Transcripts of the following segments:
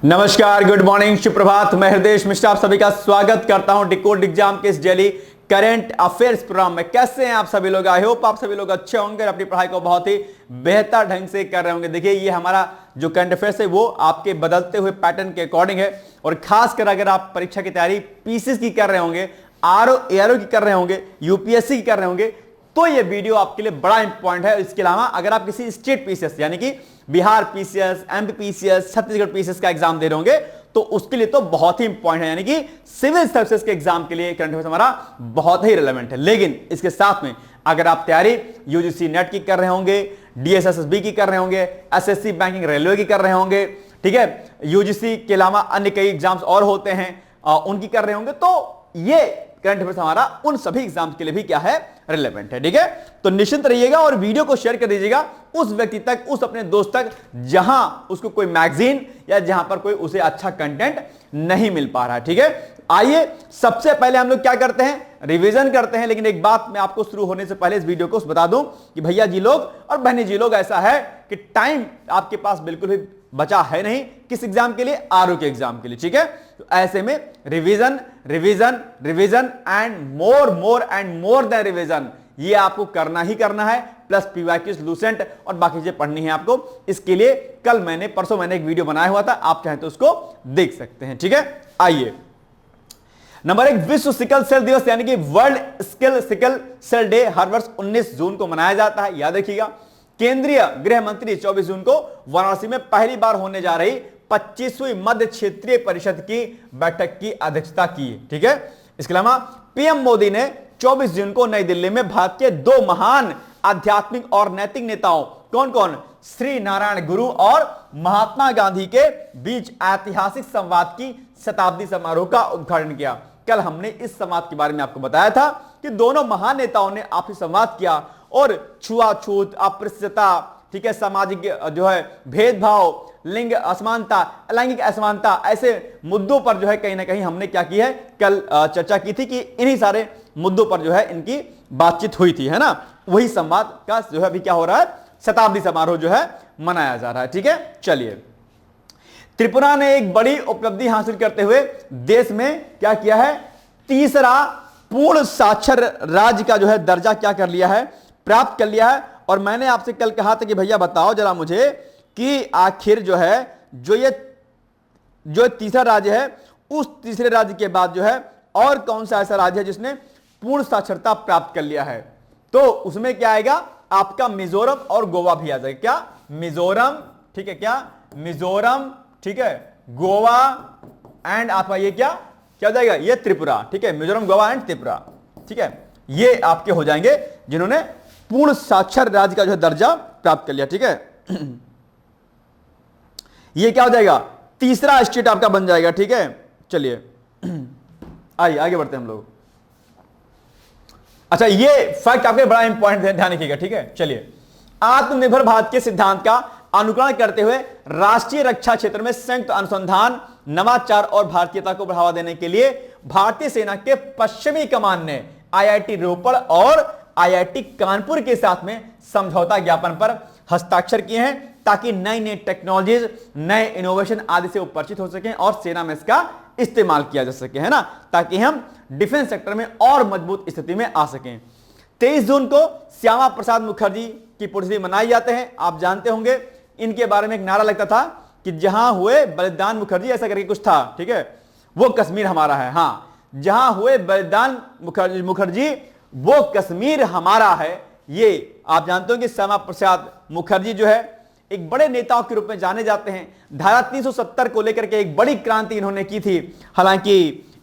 नमस्कार, good morning, सुप्रभात। मैं हृदय मिश्रा आप सभी का स्वागत करता हूं डिकोड एग्जाम के इस डेली करंट अफेयर्स प्रोग्राम में। कैसे हैं आप सभी लोग? आई होप आप सभी लोग अच्छे होंगे और अपनी पढ़ाई को बहुत ही बेहतर ढंग से कर रहे होंगे। देखिए, ये हमारा जो करंट अफेयर्स है वो आपके बदलते हुए पैटर्न के अकॉर्डिंग है और खासकर अगर आप परीक्षा की तैयारी पीसीएस की कर रहे होंगे, आरओ एआरओ की कर रहे होंगे, यूपीएससी की कर रहे होंगे, तो ये वीडियो आपके लिए बड़ा इंपॉर्टेंट है। इसके अलावा अगर आप किसी स्टेट पीसीएस यानी कि Bihar PCS, MP PCS, Chhattisgarh PCS का एग्जाम दे रहे होंगे तो उसके लिए तो बहुत ही इंपॉर्टेंट है, यानी कि सिविल सर्विसेज के एग्जाम के लिए करंट अफेयर्स हमारा बहुत ही रिलेवेंट है। लेकिन इसके साथ में अगर आप तैयारी यूजीसी नेट की कर रहे होंगे, डीएसएसएसबी की कर रहे होंगे, एसएससी बैंकिंग रेलवे की कर रहे होंगे, ठीक है, यूजीसी के अलावा अन्य कई एग्जाम्स और होते हैं उनकी कर रहे होंगे, तो ये करंट अफेयर्स हमारा उन सभी एग्जाम्स के लिए भी क्या है, रिलेवेंट है। ठीक है, तो निश्चिंत रहिएगा और वीडियो को शेयर कर दीजिएगा उस व्यक्ति तक, उस अपने दोस्त तक जहां उसको कोई मैगजीन या जहां पर कोई उसे अच्छा कंटेंट नहीं मिल पा रहा है। ठीक है, आइए सबसे पहले हम लोग क्या करते हैं, रिवीजन करते हैं। लेकिन एक बात मैं आपको शुरू होने से पहले इस वीडियो को बता दूं कि भैया जी लोग और बहनी जी लोग, ऐसा है कि टाइम आपके पास बिल्कुल भी बचा है नहीं किस एग्जाम के लिए, आरओ के एग्जाम के लिए। ठीक है, तो ऐसे में revision revision revision and more than revision, ये आपको करना ही करना है। प्लस पीवाईक्यू लूसेंट और बाकी चीजें पढ़नी है आपको। इसके लिए परसों मैंने एक वीडियो बनाया हुआ था, आप चाहें तो उसको देख सकते हैं। ठीक है, आइए नंबर 1, विश्व सिकल सेल दिवस यानी कि वर्ल्ड सिकल सेल डे हर वर्ष 19 जून को मनाया जाता है, याद रखिएगा। केंद्रीय गृह मंत्री 24 जून को वाराणसी में पहली बार होने जा रही 25वीं मध्य क्षेत्रीय परिषद की बैठक की अध्यक्षता की। ठीक है, इसके अलावा पीएम मोदी ने 24 जून को नई दिल्ली में भारत के दो महान आध्यात्मिक और नैतिक नेताओं, कौन कौन, श्री नारायण गुरु और महात्मा गांधी के बीच ऐतिहासिक संवाद की शताब्दी समारोह का उद्घाटन किया। कल हमने इस संवाद के बारे में आपको बताया था कि दोनों महान नेताओं ने आपसी संवाद किया और छुआछूत, अस्पृश्यता, ठीक है, सामाजिक जो है भेदभाव, लिंग असमानता, लैंगिक असमानता, ऐसे मुद्दों पर जो है कहीं ना कहीं हमने क्या की है, कल चर्चा की थी कि इन्हीं सारे मुद्दों पर जो है इनकी बातचीत हुई थी, है ना। वही संवाद का जो है अभी क्या हो रहा है, शताब्दी समारोह जो है मनाया जा रहा है। ठीक है, चलिए, त्रिपुरा ने एक बड़ी उपलब्धि हासिल करते हुए देश में क्या किया है, तीसरा पूर्ण साक्षर राज्य का जो है दर्जा क्या कर लिया है, प्राप्त कर लिया है। और मैंने आपसे कल कहा था कि भैया बताओ जरा मुझे कि आखिर जो है जो तीसरा राज्य है, उस तीसरे राज्य के बाद जो है और कौन सा ऐसा राज्य है जिसने पूर्ण साक्षरता प्राप्त कर लिया है। तो उसमें क्या आएगा, आपका मिजोरम और गोवा भी आ जाएगा। क्या, मिजोरम, ठीक है, क्या मिजोरम, ठीक है, गोवा एंड आपका ये क्या क्या हो जाएगा, ये त्रिपुरा। ठीक है, मिजोरम, गोवा एंड त्रिपुरा। ठीक है, ये आपके हो जाएंगे जिन्होंने पूर्ण साक्षर राज्य का जो है दर्जा प्राप्त कर लिया। ठीक है, ये क्या हो जाएगा, तीसरा स्टेट आपका बन जाएगा। ठीक है, चलिए आइए आगे बढ़ते हैं हम लोग। अच्छा, ये फैक्ट आपके बड़ा इंपॉर्टेंट ध्यान रखिएगा। ठीक है, चलिए, आत्मनिर्भर भारत के सिद्धांत का अनुकरण करते हुए राष्ट्रीय रक्षा क्षेत्र में संयुक्त अनुसंधान, नवाचार और भारतीयता को बढ़ावा देने के लिए भारतीय सेना के पश्चिमी कमान ने आईआईटी रोपड़ और आईआईटी कानपुर के साथ में समझौता ज्ञापन पर हस्ताक्षर किए हैं ताकि नई नई टेक्नोलॉजीज, नए इनोवेशन आदि से परिचित हो सकें और सेना में इसका इस्तेमाल किया जा सके, है ना, ताकि हम डिफेंस सेक्टर में और मजबूत स्थिति में आ सकें। 23 जून को श्यामा प्रसाद मुखर्जी की पुण्यतिथि मनाई जाते हैं। आप जानते होंगे इनके बारे में एक नारा लगता था कि जहां हुए बलिदान मुखर्जी, ऐसा करके कुछ था। ठीक है, वो कश्मीर हमारा है। हाँ, जहां हुए बलिदान मुखर्जी वो कश्मीर हमारा है। ये आप जानते हो कि श्यामा प्रसाद मुखर्जी जो है एक बड़े नेताओं के रूप में जाने जाते हैं। धारा 370 को लेकर के एक बड़ी क्रांति इन्होंने की थी। हालांकि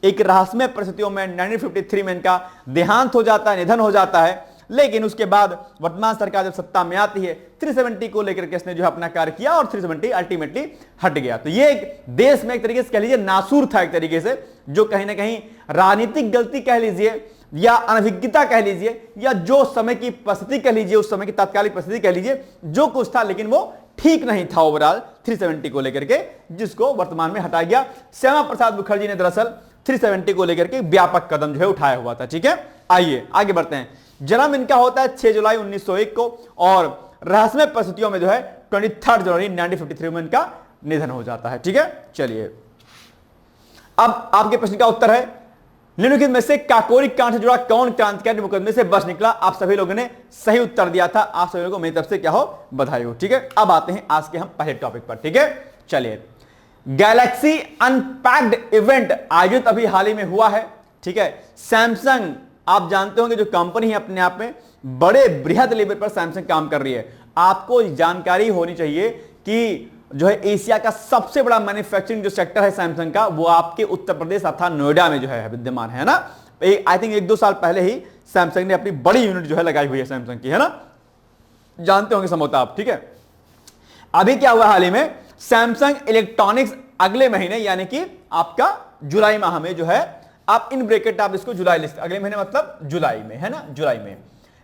एक रहस्यमय परिस्थितियों में 1953 में इनका देहांत हो जाता है, निधन हो जाता है। लेकिन उसके बाद वर्तमान सरकार जब सत्ता में आती है, 370 को लेकर के इसने जो है अपना कार्य किया और 370 अल्टीमेटली हट गया। तो ये एक देश में एक तरीके से कह लीजिए नासूर था, एक तरीके से, जो कहीं ना कहीं राजनीतिक गलती कह लीजिए या अनभिज्ञता कह लीजिए या जो समय की परिस्थिति कह लीजिए, उस समय की तात्कालिक परिस्थिति कह लीजिए, जो कुछ था, लेकिन वो ठीक नहीं था ओवरऑल 370 को लेकर के, जिसको वर्तमान में हटाया गया। श्यामा प्रसाद मुखर्जी ने दरअसल 370 को लेकर के व्यापक कदम जो है उठाया हुआ था। ठीक है, आइए आगे बढ़ते हैं। जन्म इनका होता है 6 जुलाई 1901 को और रहस्यमय परिस्थितियों में जो है 23 जनवरी 1953 में इनका निधन हो जाता है। ठीक है, चलिए अब आपके प्रश्न का उत्तर है, निम्नलिखित में से काकोरी कांड से जुड़ा कौन क्रांतिकारी मुकदमे से बच निकला? आप सभी लोगों ने सही उत्तर दिया था। आप सभी लोगों को मेरी तरफ से क्या हो, बधाई हो। ठीक है, अब आते हैं आज के हम पहले टॉपिक पर। ठीक है, चलिए गैलेक्सी अनपैक्ड इवेंट आयोजित अभी हाल ही में हुआ है। ठीक है, सैमसंग आप जानते होंगे जो कंपनी है अपने आप में बड़े बृहद लेवल पर सैमसंग काम कर रही है। आपको जानकारी होनी चाहिए कि जो है एशिया का सबसे बड़ा मैन्युफैक्चरिंग जो सेक्टर है सैमसंग का, वो आपके उत्तर प्रदेश अर्थात नोएडा में जो है विद्यमान है ना। आई थिंक 1-2 साल पहले ही सैमसंग ने अपनी बड़ी यूनिट जो है लगाई हुई है सैमसंग की, है ना, जानते होंगे संभवतः आप। ठीक है, अभी क्या हुआ हाल ही में, सैमसंग इलेक्ट्रॉनिक्स अगले महीने यानी कि आपका जुलाई माह में जो है, आप इन ब्रैकेट आप इसको जुलाई लिस्ट, अगले महीने मतलब जुलाई में, है ना, जुलाई में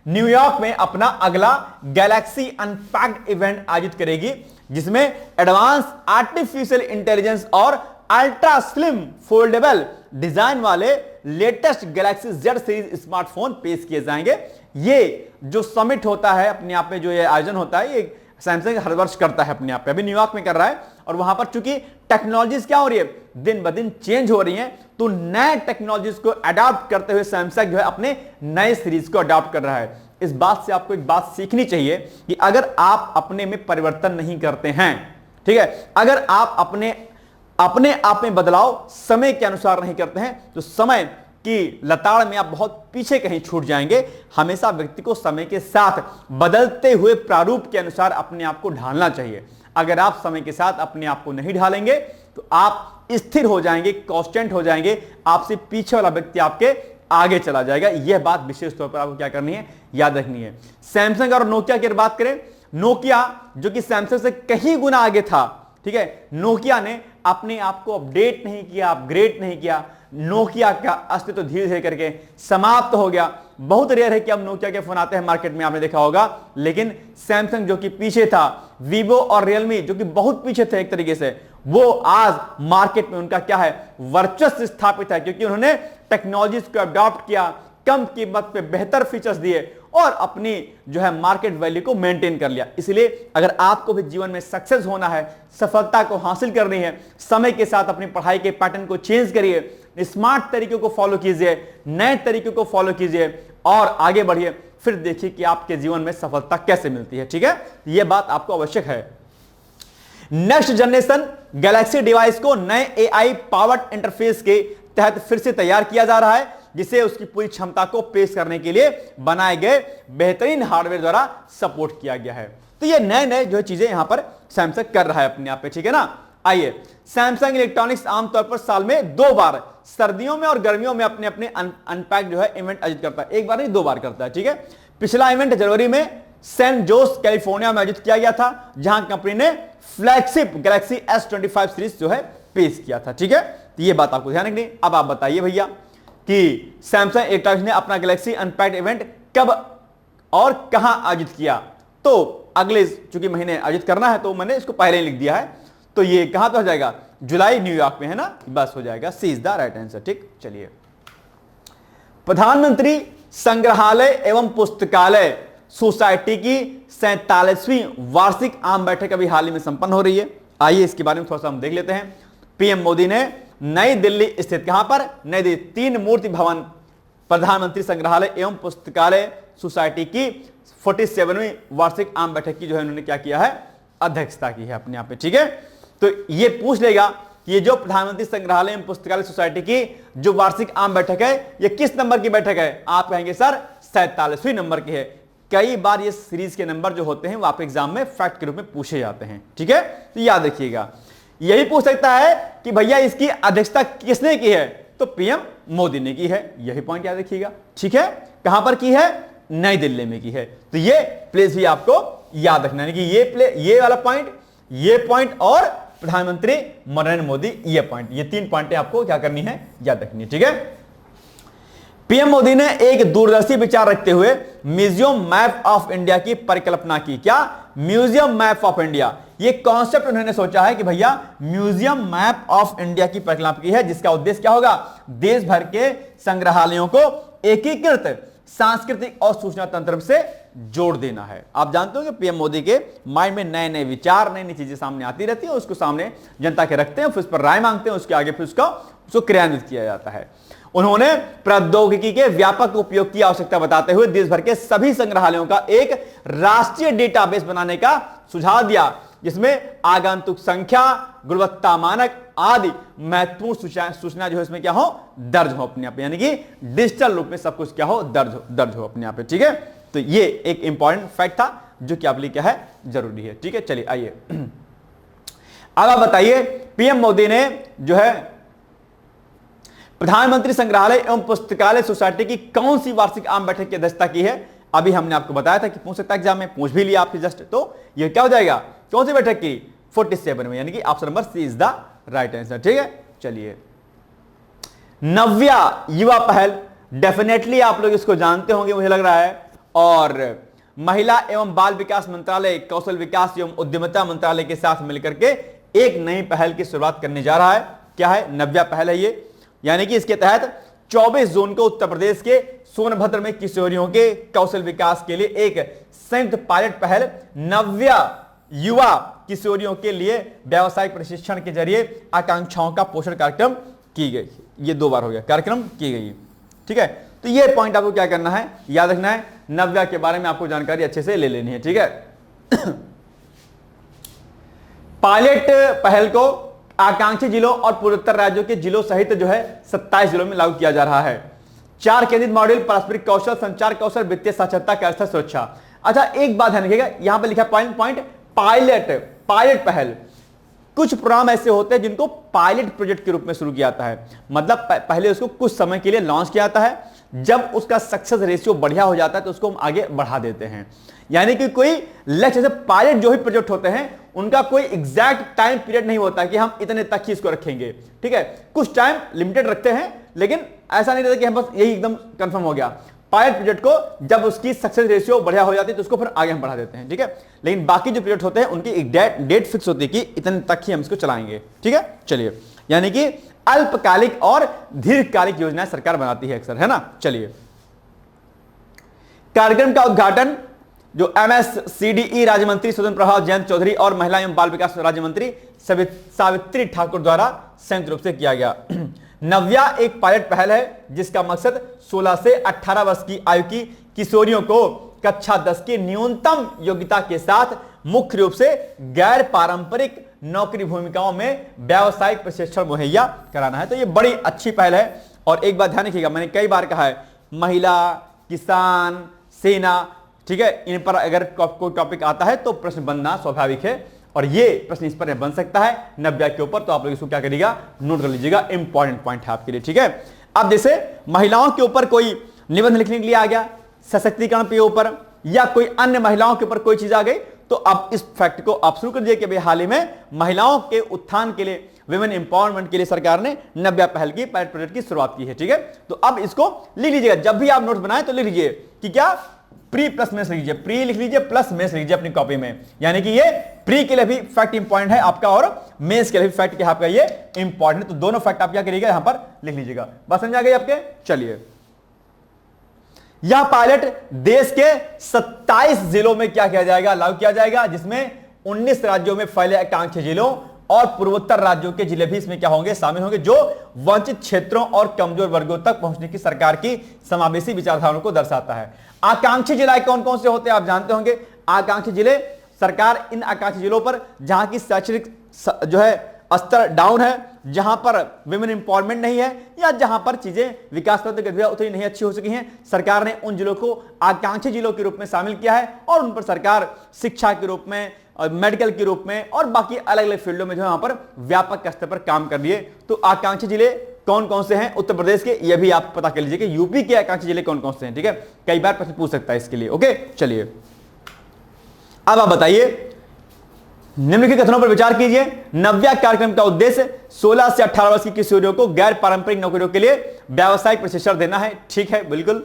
न्यूयॉर्क में अपना अगला गैलेक्सी अनपैक्ड इवेंट आयोजित करेगी, जिसमें एडवांस आर्टिफिशियल इंटेलिजेंस और अल्ट्रा स्लिम फोल्डेबल डिजाइन वाले latest Galaxy Z series smartphone पेश किए जाएंगे। ये जो समिट होता है अपने आप में, जो ये आयोजन होता है, ये सैमसंग हर वर्ष करता है अपने आप पे, अभी न्यूयॉर्क में कर रहा है। और वहां पर चूंकि टेक्नोलॉजीज क्या हो रही है, दिन ब दिन चेंज हो रही हैं, तो नए टेक्नोलॉजीज को अडॉप्ट करते हुए सैमसंग जो है अपने नए सीरीज को अडॉप्ट कर रहा है। इस बात से आपको एक बात सीखनी चाहिए कि अगर आप अपने में परिवर्तन नहीं करते हैं, ठीक है, अगर आप अपने आप में बदलाव समय के अनुसार नहीं करते हैं, तो समय की लताड़ में आप बहुत पीछे कहीं छूट जाएंगे। हमेशा व्यक्ति को समय के साथ बदलते हुए प्रारूप के अनुसार अपने आप को ढालना चाहिए। अगर आप समय के साथ अपने आप को नहीं ढालेंगे तो आप स्थिर हो जाएंगे, कांस्टेंट हो जाएंगे, आपसे पीछे वाला व्यक्ति आपके आगे चला जाएगा। यह बात विशेष तौर पर आपको क्या करनी है, याद रखनी है। सैमसंग और नोकिया की बात करें, नोकिया जो कि सैमसंग से कहीं गुना आगे था, ठीक है, नोकिया ने अपने आप को अपडेट नहीं किया, अपग्रेड नहीं किया। नोकिया का अस्तित्व तो धीरे धीरे करके समाप्त हो गया। बहुत रेयर है कि अब नोकिया के फोन आते हैं मार्केट में, आपने देखा होगा, लेकिन सैमसंग जो कि पीछे था, वीवो और रियलमी जो कि बहुत पीछे थे एक तरीके से, वो आज मार्केट में उनका क्या है, वर्चस्व स्थापित है, क्योंकि उन्होंने टेक्नोलॉजीज को अडॉप्ट किया, कम कीमत पे बेहतर फीचर्स दिए और अपनी जो है मार्केट वैल्यू को मेंटेन कर लिया। इसलिए अगर आपको भी जीवन में सक्सेस होना है, सफलता को हासिल करनी है, समय के साथ अपनी पढ़ाई के पैटर्न को चेंज करिए, स्मार्ट तरीकों को फॉलो कीजिए, नए तरीकों को फॉलो कीजिए और आगे बढ़िए। फिर देखिए कि आपके जीवन में सफलता कैसे मिलती है। ठीक है, यह बात आपको आवश्यक है। नेक्स्ट जनरेशन गैलेक्सी डिवाइस को नए AI पावर्ड इंटरफेस के तहत फिर से तैयार किया जा रहा है, जिसे उसकी पूरी क्षमता को पेश करने के लिए बनाए गए बेहतरीन हार्डवेयर द्वारा सपोर्ट किया गया है। तो ये नए नए जो चीजें यहां पर सैमसंग कर रहा है अपने आप पे, ठीक है ना। आइए, सैमसंग इलेक्ट्रॉनिक्स आमतौर पर साल में 2 बार, सर्दियों में और गर्मियों में अपने अपने अनपैक्ड जो है इवेंट आयोजित करता है। एक बार नहीं, 2 बार करता है। ठीक है, पिछला इवेंट जनवरी में सैन जोस कैलिफोर्निया में आयोजित किया गया था, जहां कंपनी ने फ्लैगशिप गैलेक्सी S25 सीरीज जो है पेश किया था। ठीक है, तो ये बात आपको ध्यान रखनी। अब आप बताइए भैया कि सैमसंग इलेक्ट्रॉनिक्स ने अपना गैलेक्सी अनपैक्ड इवेंट कब और कहां आयोजित किया? तो अगले चूंकि महीने आयोजित करना है, तो मैंने इसको पहले ही लिख दिया है। तो ये कहां पे हो जाएगा? जुलाई, न्यूयॉर्क में, है ना, बस हो जाएगा। सी इज द राइट आंसर। ठीक, चलिए, प्रधानमंत्री संग्रहालय एवं पुस्तकालय सोसाइटी की 47वीं वार्षिक आम बैठक अभी हाल ही में संपन्न हो रही है। आइए इसके बारे में थोड़ा सा हम देख लेते हैं। पीएम मोदी ने नई दिल्ली स्थित, कहां पर? नई दिल्ली, 3 मूर्ति भवन प्रधानमंत्री संग्रहालय एवं पुस्तकालय सोसाइटी की 47वीं वार्षिक आम बैठक की जो है उन्होंने क्या किया है, अध्यक्षता की है अपने आप पे। ठीक है, तो ये पूछ लेगा कि ये जो प्रधानमंत्री संग्रहालय एवं पुस्तकालय सोसाइटी की जो वार्षिक आम बैठक है, ये किस नंबर की बैठक है? आप कहेंगे सर 47वीं नंबर की है। कई बार ये सीरीज के नंबर जो होते हैं वो आप एग्जाम में फैक्ट के रूप में पूछे जाते हैं। ठीक है, तो याद रखिएगा। यही पूछ सकता है कि भैया इसकी अध्यक्षता किसने की है? तो पीएम मोदी ने की है। यही पॉइंट याद रखिएगा। ठीक है, कहां पर की है? नई दिल्ली में की है। तो ये प्लेस भी आपको याद रखना है कि ये वाला पॉइंट, ये पॉइंट और प्रधानमंत्री नरेंद्र मोदी, ये पॉइंट, ये 3 पॉइंटें आपको क्या करनी है, याद रखनी है। ठीक है, पीएम मोदी ने एक दूरदर्शी विचार रखते हुए म्यूजियम मैप ऑफ इंडिया की परिकल्पना की। क्या? म्यूजियम मैप ऑफ इंडिया, ये कॉन्सेप्ट उन्होंने सोचा है कि भैया म्यूजियम मैप ऑफ इंडिया की परिकल्पना की है, जिसका उद्देश्य क्या होगा? देश भर के संग्रहालयों को एकीकृत सांस्कृतिक और सूचना तंत्र से जोड़ देना है। आप जानते हो कि पीएम मोदी के माइंड में नए नए विचार, नई नई चीजें सामने आती रहती है, उसको सामने जनता के रखते हैं, फिर उस पर राय मांगते हैं, उसके आगे फिर उसको क्रियान्वित किया जाता है। उन्होंने प्रौद्योगिकी के व्यापक उपयोग की आवश्यकता बताते हुए देश भर के सभी संग्रहालयों का एक राष्ट्रीय डेटाबेस बनाने का सुझाव दिया, जिसमें आगंतुक संख्या, गुणवत्ता मानक आदि महत्वपूर्ण सूचना जो है इसमें क्या हो, दर्ज हो अपने आप, यानी कि डिजिटल रूप में सब कुछ क्या हो, दर्ज हो अपने आप। ठीक है, तो ये एक इंपॉर्टेंट फैक्ट था जो कि आप लिए क्या है, जरूरी है। ठीक है, चलिए आइए अब आप बताइए, पीएम मोदी ने जो है प्रधानमंत्री संग्रहालय एवं पुस्तकालय सोसाइटी की कौन सी वार्षिक आम बैठक की अध्यक्षता की है? अभी हमने आपको बताया था कि पूछ सकता है एग्जाम में, पूछ भी लिया आपसे जस्ट, तो ये क्या हो जाएगा, कौन सी बैठक की, 47 में, यानी कि option number C is the right answer. ठीक है, चलिए नव्या युवा पहल, डेफिनेटली आप लोग इसको जानते होंगे मुझे लग रहा है, और महिला एवं बाल विकास मंत्रालय, कौशल विकास एवं उद्यमिता मंत्रालय के साथ मिलकर के एक नई पहल की शुरुआत करने जा रहा है। क्या है, नव्या पहल है ये, यानी कि इसके तहत 24 जून को उत्तर प्रदेश के सोनभद्र में किशोरियों के कौशल विकास के लिए एक संयुक्त पायलट पहल नव्या युवा किशोरियों के लिए व्यावसायिक प्रशिक्षण के जरिए आकांक्षाओं का पोषण कार्यक्रम की गई। ये 2 बार हो गया, कार्यक्रम की गई। ठीक है, तो ये पॉइंट आपको क्या करना है, याद रखना है, नव्या के बारे में आपको जानकारी अच्छे से ले लेनी है। ठीक है, पायलट पहल को आकांक्षी जिलों और पूर्वोत्तर राज्यों के जिलों सहित जो है 27 जिलों में लागू किया जा रहा है। 4 केंद्रित मॉड्यूल, पारस्परिक कौशल, संचार कौशल, वित्तीय साक्षरता, कार्यस्थल सुरक्षा। अच्छा, एक बात ध्यान रखिएगा, यहां पर लिखा पॉइंट पायलट पहल। कुछ प्रोग्राम ऐसे होते हैं जिनको पायलट प्रोजेक्ट के रूप में शुरू किया जाता है, मतलब पहले उसको कुछ समय के लिए लॉन्च किया जाता है, जब उसका सक्सेस रेशियो बढ़िया हो जाता है तो उसको हम आगे बढ़ा देते हैं। यानी कि कोई लक्ष्य से पायलट जो भी प्रोजेक्ट होते हैं उनका कोई एग्जैक्ट टाइम पीरियड नहीं होता कि हम इतने तक ही इसको रखेंगे। ठीक है, कुछ टाइम लिमिटेड रखते हैं, लेकिन ऐसा नहीं रहता कि हम बस यही एकदम कंफर्म हो गया। पायलट प्रोजेक्ट को जब उसकी सक्सेस रेशियो बढ़िया हो जाती है तो उसको फिर आगे हम बढ़ा देते हैं। ठीक है, लेकिन बाकी जो प्रोजेक्ट होते हैं उनकी एक डेट फिक्स होती है कि इतने तक ही हम इसको चलाएंगे। ठीक है, चलिए, यानी कि अल्पकालिक और दीर्घकालिक योजनाएं सरकार बनाती है अक्सर, है ना। चलिए, कार्यक्रम का उद्घाटन जो MSCDE राज्य मंत्री स्वतंत्र प्रभाव जयंत चौधरी और महिला एवं बाल विकास राज्य मंत्री सावित्री ठाकुर द्वारा संयुक्त रूप से किया गया। नव्या एक पायलट पहल है जिसका मकसद 16 से 18 वर्ष की आयु की किशोरियों को कक्षा 10 की न्यूनतम योग्यता के साथ मुख्य रूप से गैर पारंपरिक नौकरी भूमिकाओं में व्यावसायिक प्रशिक्षण मुहैया कराना है। तो ये बड़ी अच्छी पहल है। और एक बात ध्यान रखिएगा, मैंने कई बार कहा है, महिला, किसान, सेना, ठीक है, इन पर अगर कोई टॉपिक आता है तो प्रश्न बनना स्वाभाविक है, और ये प्रश्न इस पर बन सकता है नव्या के ऊपर। तो आप लोग इसको क्या करिएगा, नोट कर लीजिएगा, इंपॉर्टेंट पॉइंट है आपके लिए। ठीक है, अब जैसे महिलाओं के ऊपर कोई निबंध लिखने के लिए आ गया, सशक्तिकरण के ऊपर, या कोई अन्य महिलाओं के ऊपर कोई चीज आ गई, तो अब इस फैक्ट को आप शुरू कर दिए कि भाई हाल ही में महिलाओं के उत्थान के लिए, विमेन एम्पावरमेंट के लिए सरकार ने नव्या पहल की पायलट प्रोजेक्ट की शुरुआत की है। ठीक है, तो अब इसको लिख लीजिएगा, जब भी आप नोट बनाए तो लिख लीजिए कि क्या, प्री प्लस मेंस लिख लीजिए, प्री लिख लीजिए प्लस मेंस लिख लीजिए अपनी कॉपी में, यानी कि ये प्री के लिए भी फैक्ट इंपॉर्टेंट है आपका और मेंस के लिए भी फैक्ट क्या आपका ये इंपॉर्टेंट है। तो दोनों फैक्ट आप क्या करिएगा, यहां पर लिख लीजिएगा। बात समझ आ गई आपके। चलिए, यह पायलट देश के 27 जिलों में क्या किया जाएगा, लागू किया जाएगा, जिसमें 19 राज्यों में फैले आकांक्षी जिलों और पूर्वोत्तर राज्यों के जिले भी इसमें क्या होंगे, शामिल होंगे, जो वंचित क्षेत्रों और कमजोर वर्गों तक पहुंचने की सरकार की समावेशी विचारधाराओं को दर्शाता है। आकांक्षी जिले कौन कौन से होते हैं आप जानते होंगे। आकांक्षी जिले, सरकार इन आकांक्षी जिलों पर जहां की शैक्षणिक जो है स्तर डाउन है, जहां पर विमेन एम्पावरमेंट नहीं है, या जहां पर चीजें विकास गतिविधियां उतनी नहीं अच्छी हो सकी हैं, सरकार ने उन जिलों को आकांक्षी जिलों के रूप में शामिल किया है और उन पर सरकार शिक्षा के रूप में, मेडिकल के रूप में और बाकी अलग अलग फील्डों में जो यहां पर व्यापक स्तर पर काम कर लिए। तो आकांक्षी जिले कौन कौन से हैं उत्तर प्रदेश के, ये भी आप पता कर लीजिए कि यूपी के आकांक्षी जिले कौन कौन से हैं। ठीक है, कई बार प्रश्न पूछ सकता है इसके लिए। ओके, चलिए अब आप बताइए, निम्नलिखित कथनों पर विचार कीजिए। नव्या कार्यक्रम का उद्देश्य 16 से 18 वर्ष की किशोरियों को गैर पारंपरिक नौकरियों के लिए व्यावसायिक प्रशिक्षण देना है। ठीक है, बिल्कुल।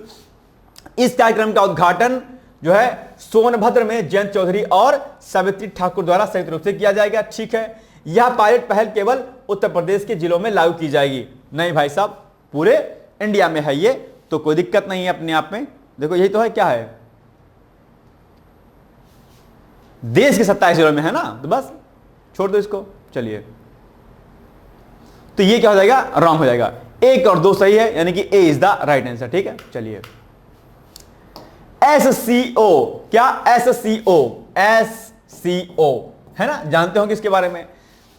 इस कार्यक्रम का उद्घाटन जो है सोनभद्र में जयंत चौधरी और सावित्री ठाकुर द्वारा संयुक्त रूप से किया जाएगा। ठीक है, यह पायलट पहल केवल उत्तर प्रदेश के जिलों में लागू की जाएगी। नहीं भाई साहब, पूरे इंडिया में है ये, तो कोई दिक्कत नहीं है अपने आप में, देखो यही तो है, क्या है, देश के 27 जिलों में है ना, तो बस छोड़ दो इसको। चलिए, तो ये क्या हो जाएगा, रॉन्ग हो जाएगा। 1 और 2 सही है, यानी कि ए इज द राइट आंसर। ठीक है, चलिए SCO, क्या SCO, SCO है ना, जानते होंगे इसके बारे में।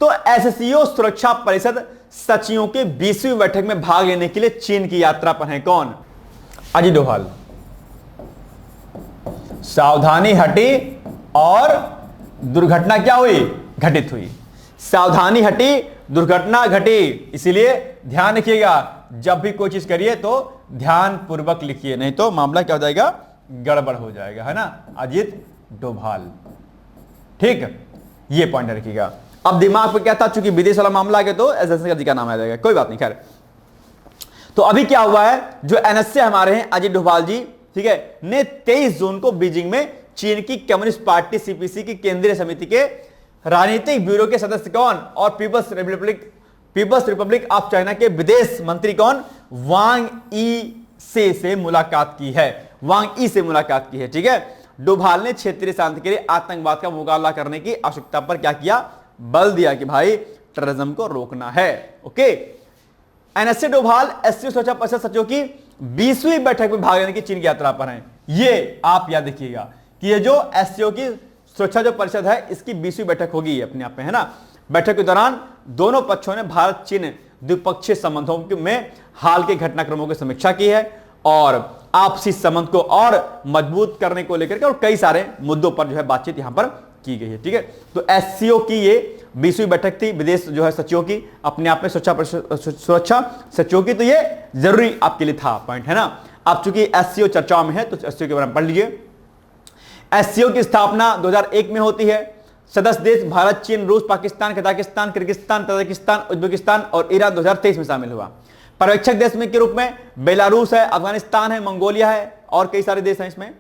तो SCO सुरक्षा परिषद सचिवों के 20वीं बैठक में भाग लेने के लिए चीन की यात्रा पर है कौन? अजीत डोभाल। सावधानी हटी और दुर्घटना क्या हुई, घटित हुई। सावधानी हटी, दुर्घटना घटी। इसीलिए ध्यान रखिएगा, जब भी कोई चीज करिए तो ध्यान पूर्वक लिखिए, नहीं तो मामला क्या हो जाएगा, गड़बड़ हो जाएगा, है ना। अजीत डोभाल, ठीक है, ये पॉइंट रखिएगा। अब दिमाग पे क्या था, चूंकि विदेश वाला मामला आ गया तो एस जी का नाम आ जाएगा, कोई बात नहीं। खैर, तो अभी क्या हुआ है, जो एनएसए हमारे हैं अजीत डोभाल जी, ठीक है, ने 23 जून को बीजिंग में चीन की कम्युनिस्ट पार्टी सीपीसी की केंद्रीय समिति के राजनीतिक ब्यूरो के सदस्य कौन और पीपल्स रिपब्लिक ऑफ चाइना के विदेश मंत्री कौन, वांग ई से मुलाकात की है। वांग ई से मुलाकात की है, ठीक है। डोभाल ने क्षेत्रीय शांति के लिए आतंकवाद का मुकाबला करने की आवश्यकता पर क्या किया, बल दिया कि भाई टेररिज्म को रोकना है। ओके, एनएसए डोभाल एससीओ सुरक्षा परिषद सचिवों की 20वीं बैठक में भाग लेने की चीन की यात्रा पर हैं। ये आप याद रखिएगा कि ये जो एससीओ की सुरक्षा जो परिषद है, इसकी 20वीं बैठक होगी अपने आप में, है ना। बैठक के दौरान दोनों पक्षों ने भारत चीन द्विपक्षीय संबंधों में हाल के घटनाक्रमों की समीक्षा की है और आपसी संबंध को और मजबूत करने को लेकर के और कई सारे मुद्दों पर जो है बातचीत यहां पर की गई है, ठीक है। तो एससीओ की ये 20वीं बैठक थी, विदेश जो है सचिवों की, अपने आप में सुरक्षा सचिवों की, तो ये जरूरी आपके लिए था पॉइंट, है ना। अब चूंकि एससीओ चर्चाओं में है तो एससीओ के बारे में पढ़ लीजिए। एससीओ की स्थापना 2001 में होती है। सदस्य देश भारत, चीन, रूस, Pakistan, Kazakhstan, Kyrgyzstan, Tajikistan, Uzbekistan और ईरान 2023 में शामिल हुआ। पर्यवेक्षक देश में के रूप में बेलारूस है, अफगानिस्तान है, मंगोलिया है और कई सारे देश हैं इसमें।